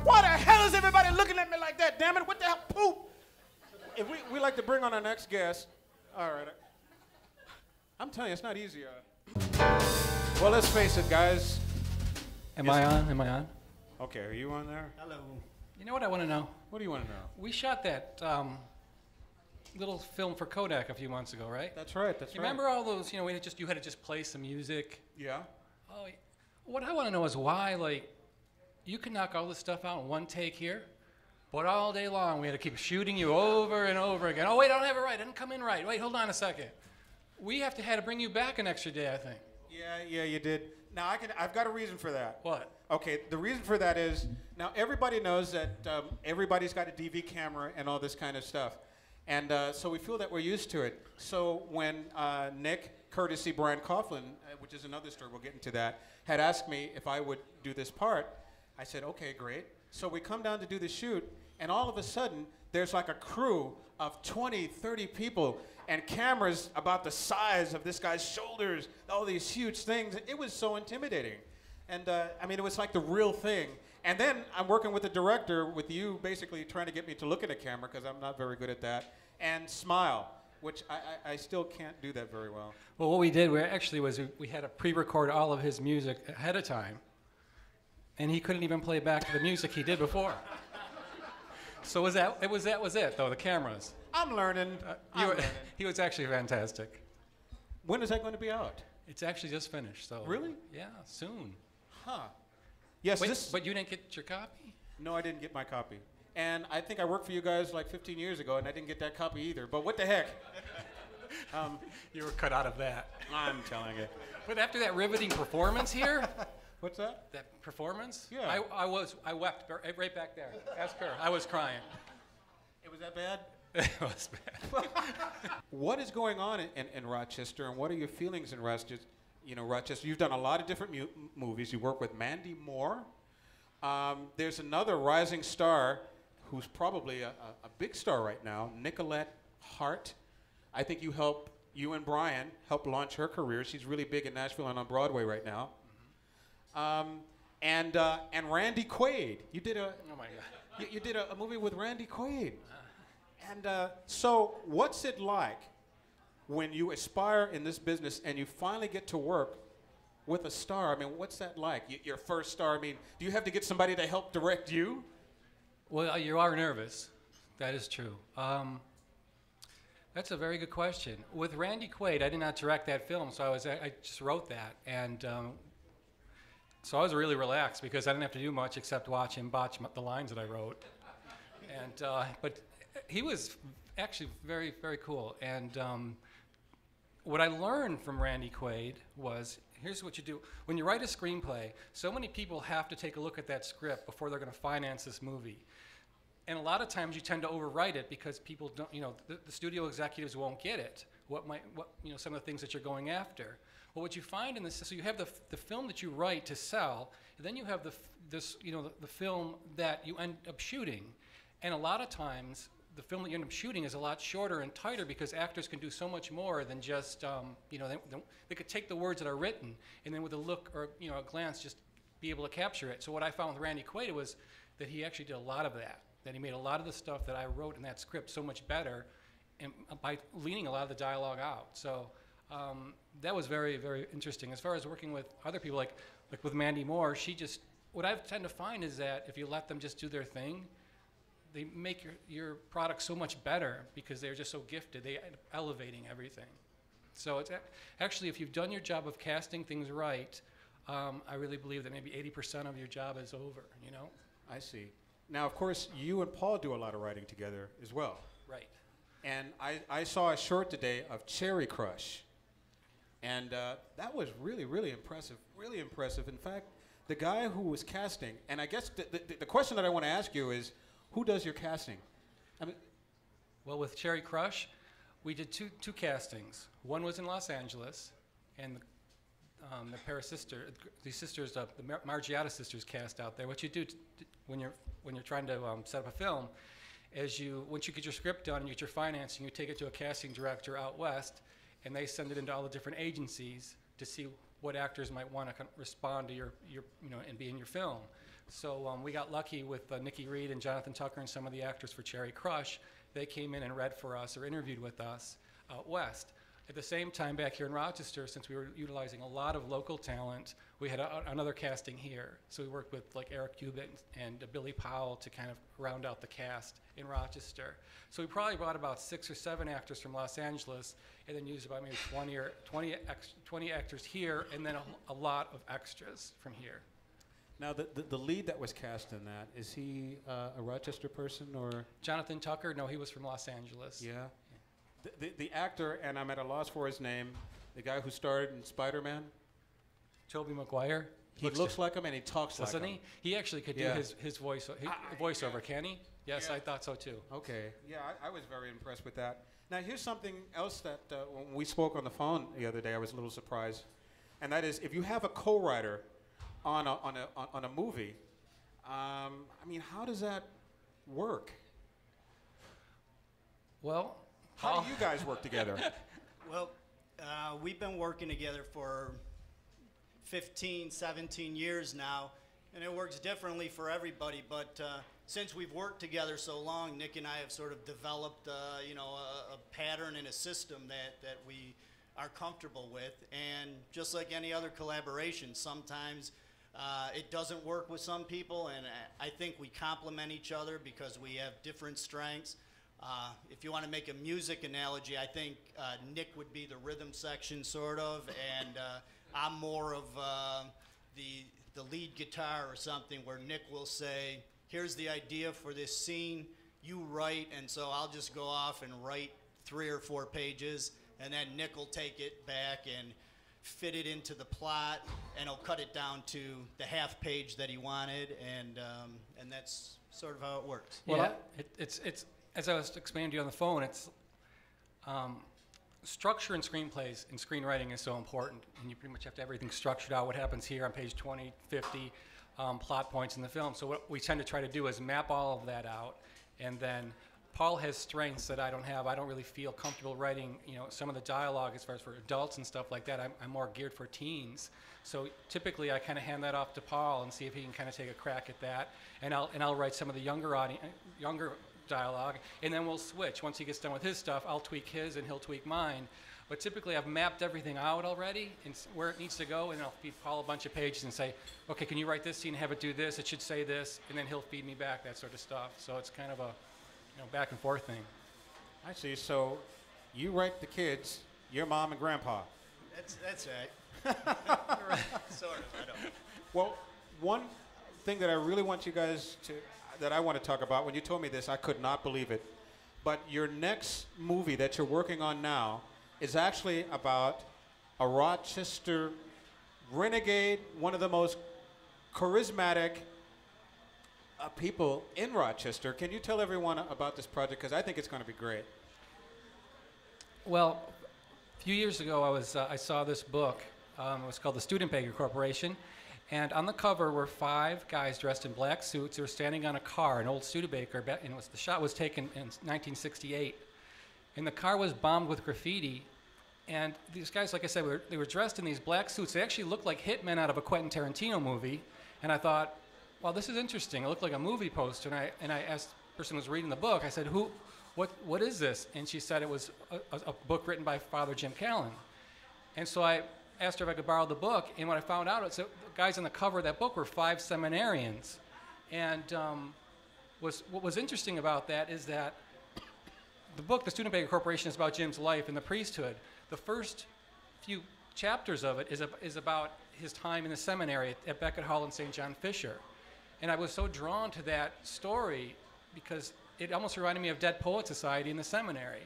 Why the hell is everybody looking at me like that? Damn it! What the hell? Poop! If we like to bring on our next guest. All right. I'm telling you, it's not easy. Well, let's face it, guys. Am I on? Am I on? Okay, are you on there? Hello. You know what I want to know? What do you want to know? We shot that little film for Kodak a few months ago, right? That's right. That's You right. remember all those? You know, you had to just play some music. Yeah. Oh, what I want to know is why, like, you can knock all this stuff out in one take here, but all day long we had to keep shooting you over and over again. Oh wait, I don't have it right. It didn't come in right. Wait, hold on a second. We had to bring you back an extra day, I think. Yeah, you did. Now I've got a reason for that. What? Okay, the reason for that is now everybody knows that everybody's got a DV camera and all this kind of stuff, and so we feel that we're used to it. So when Nick, courtesy Brian Coughlin, which is another story, we'll get into that, had asked me if I would do this part, I said, okay, great. So we come down to do the shoot, and all of a sudden there's like a crew of 20, 30 people and cameras about the size of this guy's shoulders, all these huge things. It was so intimidating. And I mean, it was like the real thing. And then I'm working with the director, with you basically trying to get me to look at a camera, because I'm not very good at that, and smile, which I still can't do that very well. Well, what we did was we had to pre-record all of his music ahead of time, and he couldn't even play back the music he did before. So that was it though, the cameras. I'm learning. He was actually fantastic. When is that going to be out? It's actually just finished. So really? Yeah, soon. Huh. Yes. Wait, but you didn't get your copy? No, I didn't get my copy. And I think I worked for you guys like 15 years ago, and I didn't get that copy either. But what the heck? You were cut out of that. I'm telling you. But after that riveting performance here. What's that? That performance? Yeah. I wept right back there. Ask her. I was crying. It was that bad? It was bad. What is going on in Rochester, and what are your feelings in Rochester? You know, Rochester, you've done a lot of different movies. You work with Mandy Moore. There's another rising star who's probably a big star right now, Nicolette Hart. I think you and Brian helped launch her career. She's really big in Nashville and on Broadway right now. And Randy Quaid. You did oh my God. You did a movie with Randy Quaid. And so what's it like when you aspire in this business and you finally get to work with a star? I mean, what's that like? Your first star, I mean, do you have to get somebody to help direct you? Well, you are nervous. That is true. That's a very good question. With Randy Quaid, I did not direct that film, so I just wrote that. And so I was really relaxed because I didn't have to do much except watch him botch the lines that I wrote. And but he was actually very, very cool. And what I learned from Randy Quaid was, here's what you do. When you write a screenplay, so many people have to take a look at that script before they're going to finance this movie. And a lot of times you tend to overwrite it because people don't, you know, the studio executives won't get it. Some of the things that you're going after. Well, what you find in this, so you have the film that you write to sell, and then you have the film that you end up shooting. And a lot of times, the film that you end up shooting is a lot shorter and tighter because actors can do so much more than just, they could take the words that are written and then with a look or a glance just be able to capture it. So what I found with Randy Quaid was that he actually did a lot of that. That he made a lot of the stuff that I wrote in that script so much better, and by leaning a lot of the dialogue out. So that was very, very interesting. As far as working with other people, like with Mandy Moore, what I tend to find is that if you let them just do their thing, they make your product so much better because they're just so gifted. They end up elevating everything. So it's actually, if you've done your job of casting things right, I really believe that maybe 80% of your job is over, you know? I see. Now, of course, you and Paul do a lot of writing together as well. Right. And I saw a short today of Cherry Crush. And that was really, really impressive, really impressive. In fact, the guy who was casting, and I guess the question that I want to ask you is, who does your casting? I mean, well, with Cherry Crush, we did two castings. One was in Los Angeles, and the pair of sisters, the Margiotta sisters cast out there. What you do when you're trying to set up a film is once you get your script done and you get your financing, you take it to a casting director out west, and they send it into all the different agencies to see what actors might want to respond to your and be in your film. So we got lucky with Nikki Reed and Jonathan Tucker and some of the actors for Cherry Crush. They came in and read for us or interviewed with us out west. At the same time, back here in Rochester, since we were utilizing a lot of local talent, we had another casting here. So we worked with like Eric Cubitt and Billy Powell to kind of round out the cast in Rochester. So we probably brought about 6 or 7 actors from Los Angeles, and then used about maybe 20 actors here, and then a lot of extras from here. Now, the lead that was cast in that, is he a Rochester person or? Jonathan Tucker, no, he was from Los Angeles. Yeah. The actor, and I'm at a loss for his name, the guy who starred in Spider-Man. Tobey Maguire. He looks like him and he talks like him. Doesn't he? He actually could do his voiceover, can he? Yes, Yeah. I thought so too. Okay. Yeah, I was very impressed with that. Now, here's something else that when we spoke on the phone the other day, I was a little surprised. And that is, if you have a co-writer on a movie, I mean, how does that work? Well, How do you guys work together? Well, we've been working together for 15, 17 years now, and it works differently for everybody, but since we've worked together so long, Nick and I have sort of developed a pattern and a system that we are comfortable with, and just like any other collaboration, sometimes it doesn't work with some people, and I think we complement each other because we have different strengths. If you want to make a music analogy, I think Nick would be the rhythm section, sort of, and I'm more of the lead guitar or something, where Nick will say, here's the idea for this scene, you write, and so I'll just go off and write 3 or 4 pages, and then Nick will take it back and fit it into the plot, and he'll cut it down to the half page that he wanted, and that's sort of how it works. well, yeah. It's as I was explaining to you on the phone, it's structure in screenplays and screenwriting is so important, and you pretty much have to have everything structured out. What happens here on page 20, 50, plot points in the film. So what we tend to try to do is map all of that out, and then Paul has strengths that I don't have. I don't really feel comfortable writing, some of the dialogue as far as for adults and stuff like that. I'm more geared for teens. So typically I kind of hand that off to Paul and see if he can kind of take a crack at that, and I'll write some of the younger dialogue, and then we'll switch. Once he gets done with his stuff, I'll tweak his and he'll tweak mine. But typically I've mapped everything out already and where it needs to go, and I'll feed Paul a bunch of pages and say, okay, can you write this scene, have it do this, it should say this, and then he'll feed me back that sort of stuff. So it's kind of a back and forth thing. I see. So you write the kids, your mom and grandpa. That's right. Sort of, I don't. Well, one thing that I really want you guys that I want to talk about, when you told me this, I could not believe it. But your next movie that you're working on now is actually about a Rochester renegade, one of the most charismatic people in Rochester. Can you tell everyone about this project? Because I think it's going to be great. Well, a few years ago I saw this book. It was called The Studebaker Corporation. And on the cover were 5 guys dressed in black suits who were standing on a car, an old Studebaker, and the shot was taken in 1968. And the car was bombed with graffiti. And these guys, like I said, they were dressed in these black suits. They actually looked like hitmen out of a Quentin Tarantino movie. And I thought, well, this is interesting. It looked like a movie poster. And I asked the person who was reading the book, I said, what is this? And she said it was a book written by Father Jim Callan. And so I asked her if I could borrow the book, and when I found out, the guys on the cover of that book were 5 seminarians. And what was interesting about that is that the book, The Studebaker Corporation, is about Jim's life in the priesthood. The first few chapters of it is about his time in the seminary at Beckett Hall and St. John Fisher. And I was so drawn to that story because it almost reminded me of Dead Poet Society in the seminary.